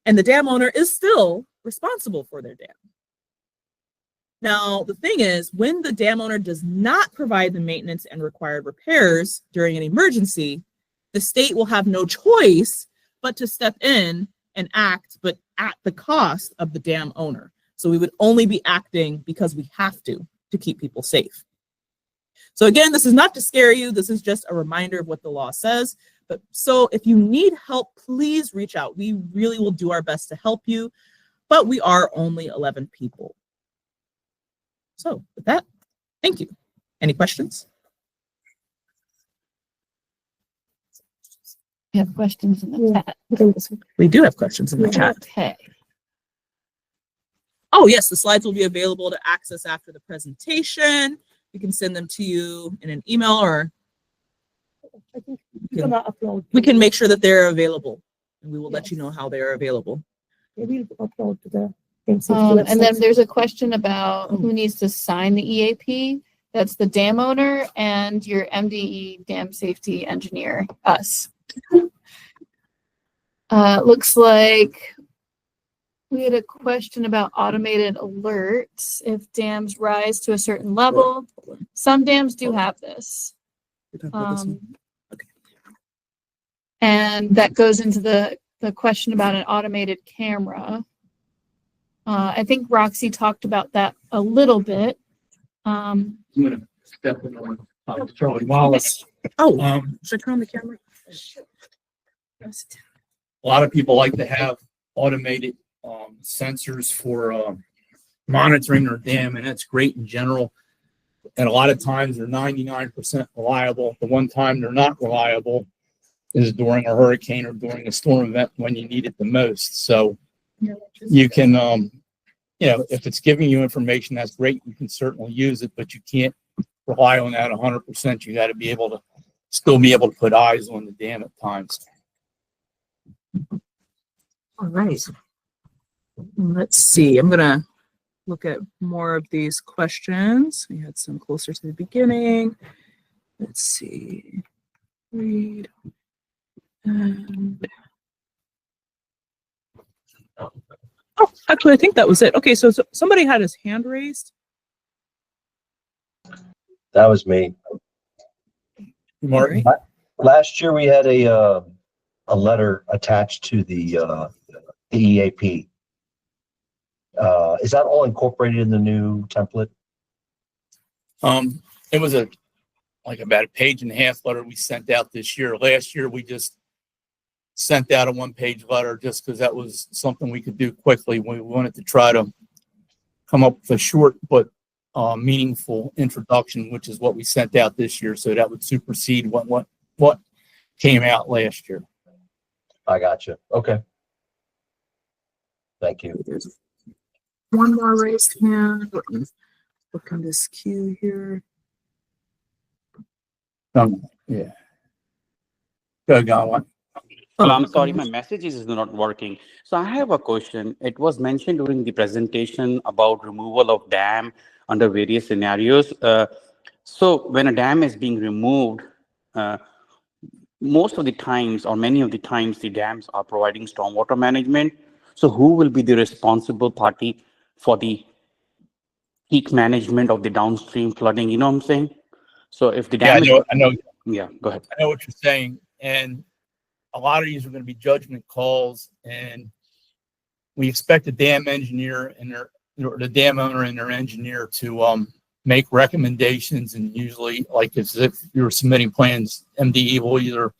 And the dam owner is still responsible for their dam. Now, the thing is, when the dam owner does not provide the maintenance and required repairs during an emergency, the state will have no choice but to step in and act, but at the cost of the dam owner. So we would only be acting because we have to keep people safe. So again, this is not to scare you. This is just a reminder of what the law says. But so if you need help, please reach out. We really will do our best to help you, but we are only 11 people. So with that, thank you. Any questions? We have questions in the chat. We do have questions in the chat. Okay. Oh yes, the slides will be available to access after the presentation. We can send them to you in an email, or I think we're gonna upload. we can make sure that they're available, and we will let you know how they are available. Yeah, we'll upload to the dam safety And then website. there's a question about who needs to sign the EAP. That's the dam owner and your MDE dam safety engineer, us. Looks like we had a question about automated alerts if dams rise to a certain level. Some dams do have this. And that goes into the question about an automated camera. I think Roxy talked about that a little bit. I'm gonna step in on Charlie Wallace. Oh, should I turn on the camera? A lot of people like to have automated sensors for monitoring their dam, and that's great in general. And a lot of times they're 99% reliable. The one time they're not reliable is during a hurricane or during a storm event when you need it the most. So you can, if it's giving you information, that's great. You can certainly use it, but you can't rely on that 100%. You got to be able to still be able to put eyes on the dam at times. All right. Let's see. I'm going to look at more of these questions. We had some closer to the beginning. Let's see. Read. And oh, actually, I think that was it. Okay, so somebody had his hand raised. That was me. Martin? Last year we had a letter attached to the EAP. Is that all incorporated in the new template? It was about a page and a half letter we sent out this year. Last year we just sent out a one-page letter just because that was something we could do quickly. We wanted to try to come up with a short but meaningful introduction, which is what we sent out this year. So that would supersede what came out last year. I got you. Okay. Thank you. There's one more raised hand. Look on this queue here. Yeah. Go, Godwin. Well, I'm sorry, my message is not working. So I have a question. It was mentioned during the presentation about removal of dam under various scenarios. So when a dam is being removed, most of the times or many of the times the dams are providing stormwater management. So who will be the responsible party for the peak management of the downstream flooding? You know what I'm saying? So if the dam I know. Yeah, go ahead. I know what you're saying. And a lot of these are going to be judgment calls, and we expect the dam engineer and the dam owner and their engineer to make recommendations. And usually, like if you're submitting plans, MDE will either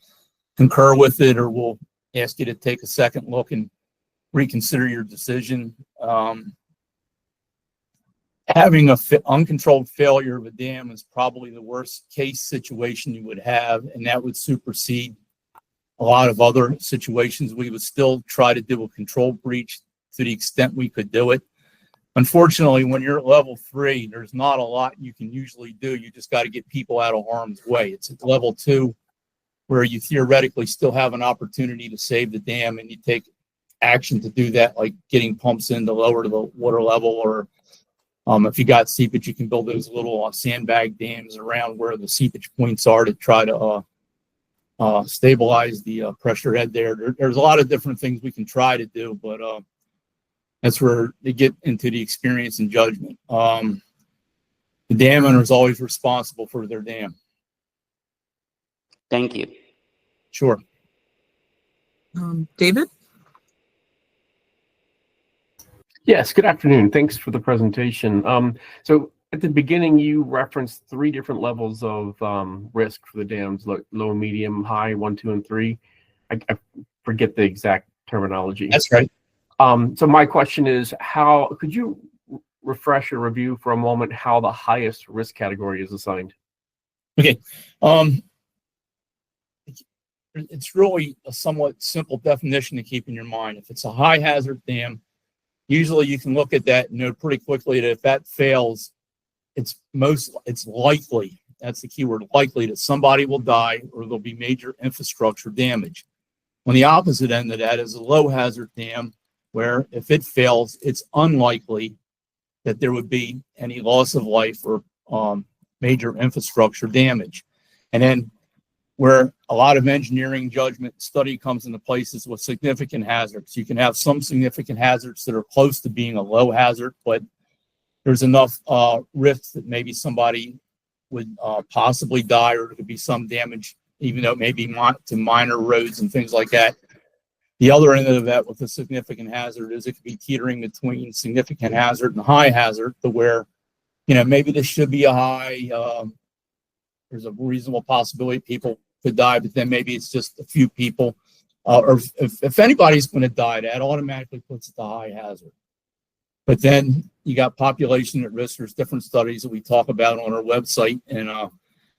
concur with it or will ask you to take a second look and reconsider your decision. Having uncontrolled failure of a dam is probably the worst case situation you would have, and that would supersede a lot of other situations. We would still try to do a control breach to the extent we could do it. Unfortunately, when you're at level 3, there's not a lot you can usually do. You just got to get people out of harm's way. It's at level 2 where you theoretically still have an opportunity to save the dam, and you take action to do that, like getting pumps in to lower the water level, or if you got seepage, you can build those little sandbag dams around where the seepage points are to try to stabilize the pressure head there. There's a lot of different things we can try to do, but that's where they get into the experience and judgment. The dam owner is always responsible for their dam. Thank you. Sure. David? Yes, good afternoon. Thanks for the presentation. So at the beginning, you referenced 3 different levels of risk for the dams, low, medium, high, 1, 2, and 3. I forget the exact terminology. That's right. So my question is, how could you refresh or review for a moment how the highest risk category is assigned? Okay. It's really a somewhat simple definition to keep in your mind. If it's a high hazard dam, usually you can look at that and know pretty quickly that if that fails, it's likely, that's the key word, likely, that somebody will die or there'll be major infrastructure damage. On the opposite end of that is a low hazard dam, where if it fails, it's unlikely that there would be any loss of life or major infrastructure damage. And then where a lot of engineering judgment study comes into places with significant hazards. You can have some significant hazards that are close to being a low hazard, but there's enough risks that maybe somebody would possibly die, or there could be some damage, even though it may be to minor roads and things like that. The other end of that with a significant hazard is it could be teetering between significant hazard and high hazard, to where, maybe this should be a high, there's a reasonable possibility people could die, but then maybe it's just a few people. or if anybody's going to die, that automatically puts it to high hazard. But then you got population at risk. There's different studies that we talk about on our website and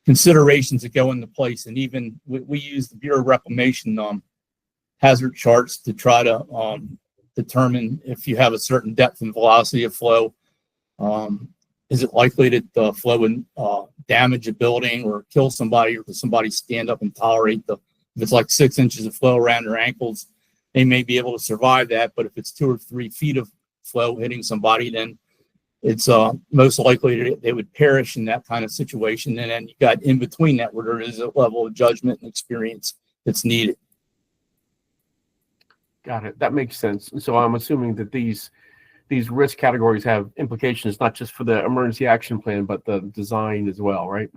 considerations that go into place. And even we use the Bureau of Reclamation hazard charts to try to determine if you have a certain depth and velocity of flow. Is it likely that the flow would damage a building or kill somebody, or does somebody stand up and tolerate if it's like 6 inches of flow around their ankles, they may be able to survive that. But if it's 2 or 3 feet of flow hitting somebody, then it's most likely that they would perish in that kind of situation. And then you got in between that where there is a level of judgment and experience that's needed. Got it. That makes sense. So I'm assuming that these risk categories have implications not just for the emergency action plan, but the design as well, right?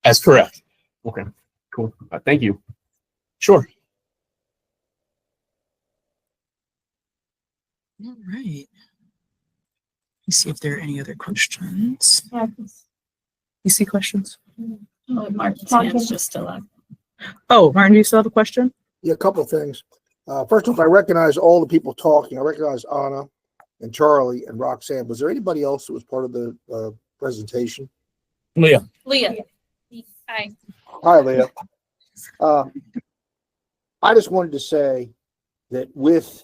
That's correct. Okay, cool. Thank you. Sure. All right. Let's see if there are any other questions. You see questions? Oh, Martin's hand's just still up. Oh, Martin, do you still have a question? Yeah, a couple of things. First off, I recognize all the people talking. I recognize Anna and Charlie and Roxanne. Was there anybody else that was part of the presentation? Leah. Leah. Hi. Hi, Leah. I just wanted to say that with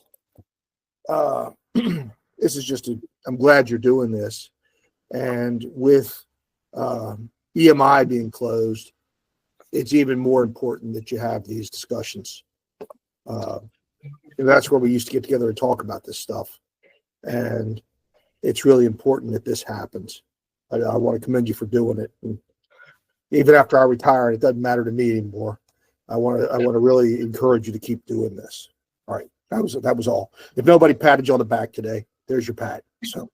this is just I'm glad you're doing this, and with EMI being closed, it's even more important that you have these discussions. And that's where we used to get together and talk about this stuff. And it's really important that this happens. I want to commend you for doing it. And even after I retire, it doesn't matter to me anymore. I want to really encourage you to keep doing this. All right. That was all. If nobody patted you on the back today, there's your pat. So,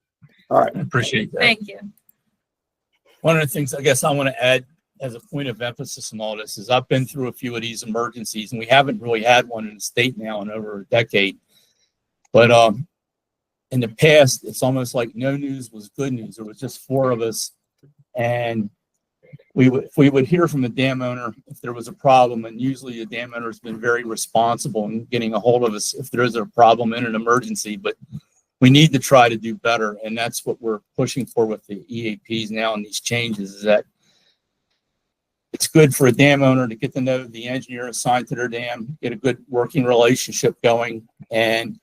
all right. I appreciate that. Thank you. One of the things I guess I want to add as a point of emphasis in all this is I've been through a few of these emergencies, and we haven't really had one in the state now in over a decade. But in the past, it's almost like no news was good news. There was just 4 of us, and we would hear from the dam owner if there was a problem, and usually the dam owner has been very responsible in getting a hold of us if there is a problem in an emergency. But we need to try to do better, and that's what we're pushing for with the EAPs now and these changes, is that it's good for a dam owner to get to know the engineer assigned to their dam, get a good working relationship going. And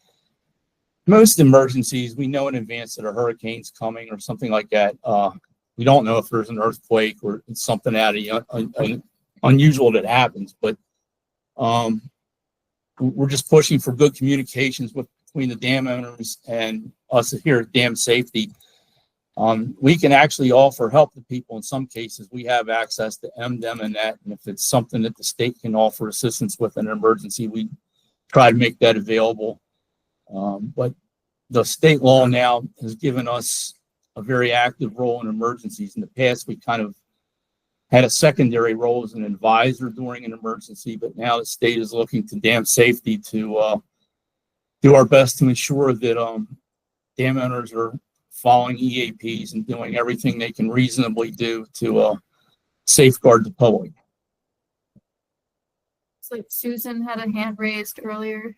most emergencies, we know in advance that a hurricane's coming or something like that. We don't know if there's an earthquake or it's something out of unusual that happens, but we're just pushing for good communications between the dam owners and us here at Dam Safety. We can actually offer help to people. In some cases, we have access to MDE and that, and if it's something that the state can offer assistance with in an emergency, we try to make that available. But the state law now has given us a very active role in emergencies. In the past, we kind of had a secondary role as an advisor during an emergency, but now the state is looking to Dam Safety to do our best to ensure that dam owners are following EAPs and doing everything they can reasonably do to safeguard the public. It's like Susan had a hand raised earlier.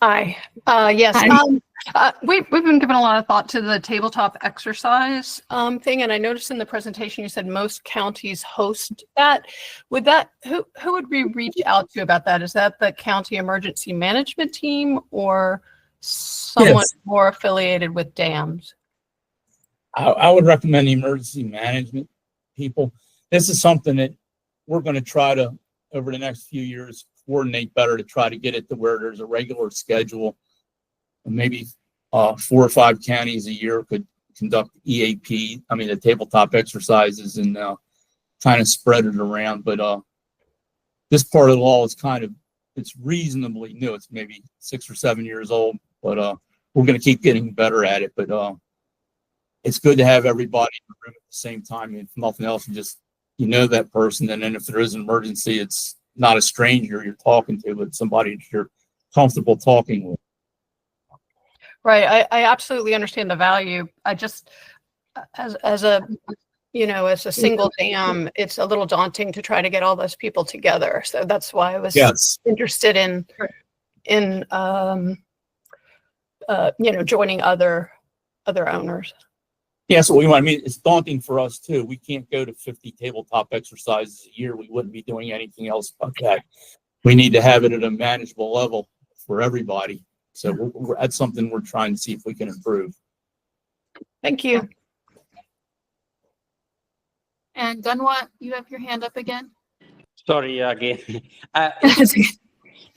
Hi. Yes. Hi. We've been giving a lot of thought to the tabletop exercise thing, and I noticed in the presentation you said most counties host that. Would that who would we reach out to about that? Is that the county emergency management team or someone more affiliated with dams? I would recommend the emergency management people. This is something that we're going to try to, over the next few years, coordinate better to try to get it to where there's a regular schedule. And maybe 4 or 5 counties a year could conduct EAP, the tabletop exercises, and kind of spread it around. But this part of the law is it's reasonably new. It's maybe 6 or 7 years old, but we're going to keep getting better at it. But it's good to have everybody in the room at the same time. If nothing else, you know that person. And then if there is an emergency, it's not a stranger you're talking to, but somebody that you're comfortable talking with. Right. I absolutely understand the value. I just, as a as a single dam, it's a little daunting to try to get all those people together. So that's why I was Yes. interested in joining other owners. Yeah, so I mean, it's daunting for us too. We can't go to 50 tabletop exercises a year. We wouldn't be doing anything else but that. We need to have it at a manageable level for everybody. So that's something we're trying to see if we can improve. Thank you. And Gunwat, you have your hand up again. Sorry again.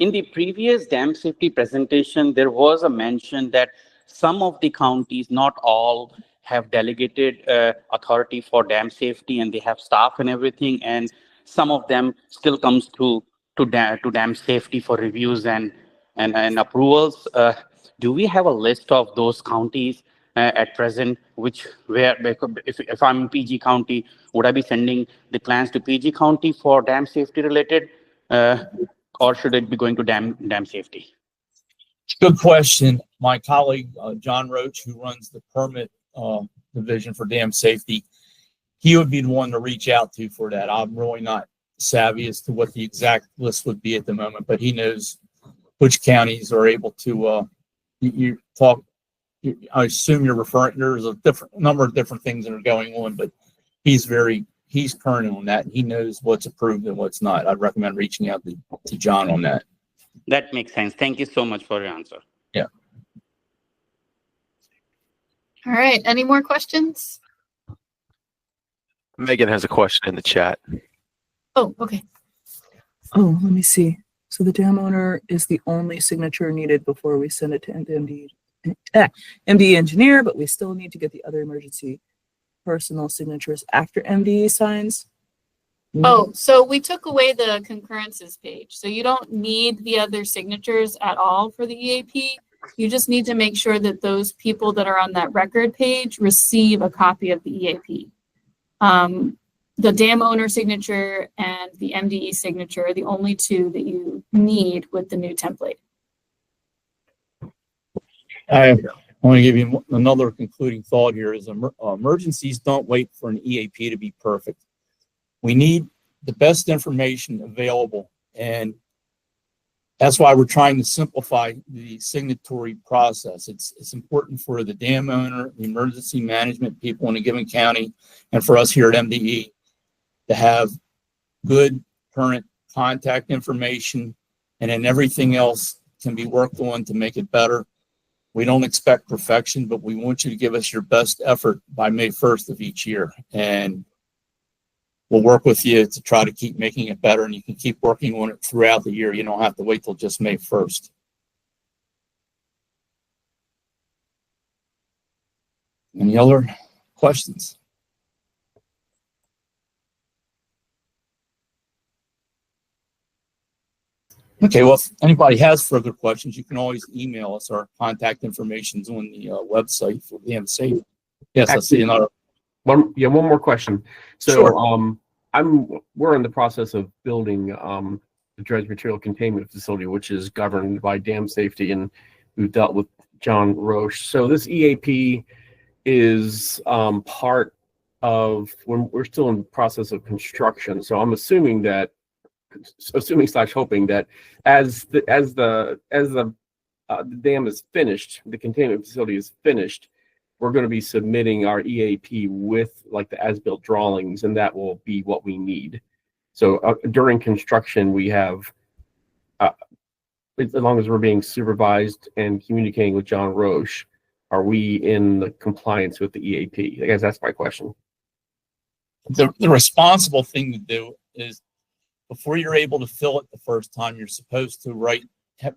In the previous dam safety presentation, there was a mention that some of the counties, not all, have delegated authority for dam safety, and they have staff and everything, and some of them still comes to dam safety for reviews and approvals. Do we have a list of those counties at present, if I'm in PG County, would I be sending the plans to PG County for dam safety related? Or should it be going to dam safety? Good question. My colleague, John Roach, who runs the permit division for dam safety, he would be the one to reach out to for that. I'm really not savvy as to what the exact list would be at the moment, but he knows which counties are able to, I assume you're referring, there's a number of different things that are going on, but he's current on that. And he knows what's approved and what's not. I'd recommend reaching out to John on that. That makes sense. Thank you so much for your answer. Yeah. All right. Any more questions? Megan has a question in the chat. Oh, okay. Oh, let me see. So the dam owner is the only signature needed before we send it to MDE engineer, but we still need to get the other emergency personal signatures after MDE signs. Oh, so we took away the concurrences page. So you don't need the other signatures at all for the EAP. You just need to make sure that those people that are on that record page receive a copy of the EAP. The dam owner signature and the MDE signature are the only two that you need with the new template. I want to give you another concluding thought here is emergencies don't wait for an EAP to be perfect. We need the best information available, and that's why we're trying to simplify the signatory process. It's important for the dam owner, the emergency management people in a given county, and for us here at MDE to have good current contact information, and then everything else can be worked on to make it better. We don't expect perfection, but we want you to give us your best effort by May 1st of each year. And we'll work with you to try to keep making it better, and you can keep working on it throughout the year. You don't have to wait till just May 1st. Any other questions? Okay, well, if anybody has further questions, you can always email us. Our contact information is on the website for dam safety. Yes, I see another. One more question. So, Sure. We're in the process of building the dredge material containment facility, which is governed by dam safety, and we've dealt with John Roche. So this EAP is part of when we're still in the process of construction. So I'm assuming / hoping that as the dam is finished, the containment facility is finished, we're going to be submitting our EAP with like the as-built drawings, and that will be what we need. So during construction, we have, as long as we're being supervised and communicating with John Roche, are we in the compliance with the EAP? I guess that's my question. The responsible thing to do is, before you're able to fill it the first time, you're supposed to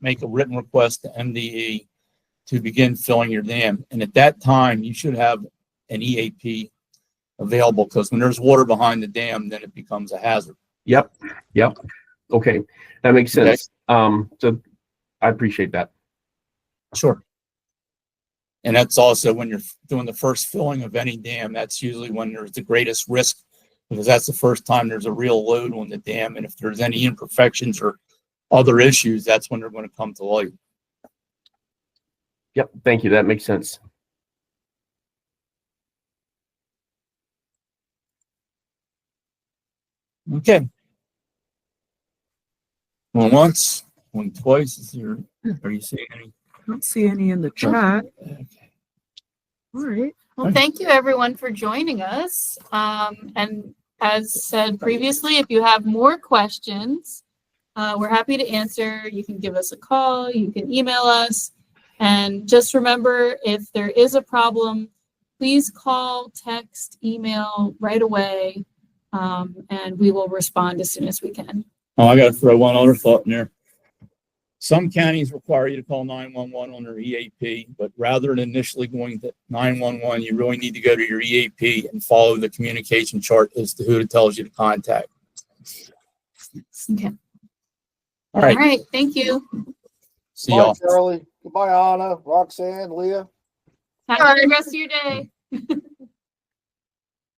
make a written request to MDE to begin filling your dam. And at that time, you should have an EAP available, because when there's water behind the dam, then it becomes a hazard. Yep. Okay, that makes sense. Okay. So I appreciate that. Sure. And that's also when you're doing the first filling of any dam, that's usually when there's the greatest risk, because that's the first time there's a real load on the dam. And if there's any imperfections or other issues, that's when they're going to come to light. Yep. Thank you. That makes sense. Okay. Well, once, one twice. Is there? Are you seeing any? I don't see any in the chat. Okay. All right. Well, thank you everyone for joining us. And as said previously, if you have more questions, we're happy to answer. You can give us a call, you can email us. And just remember, if there is a problem, please call, text, email right away, and we will respond as soon as we can. Oh, I got to throw one other thought in there. Some counties require you to call 911 on their EAP, but rather than initially going to 911, you really need to go to your EAP and follow the communication chart as to who it tells you to contact. Okay. All right. All right. Thank you. See Bye, y'all. Charlie. Goodbye, Anna, Roxanne, Leah. Have a good rest of your day.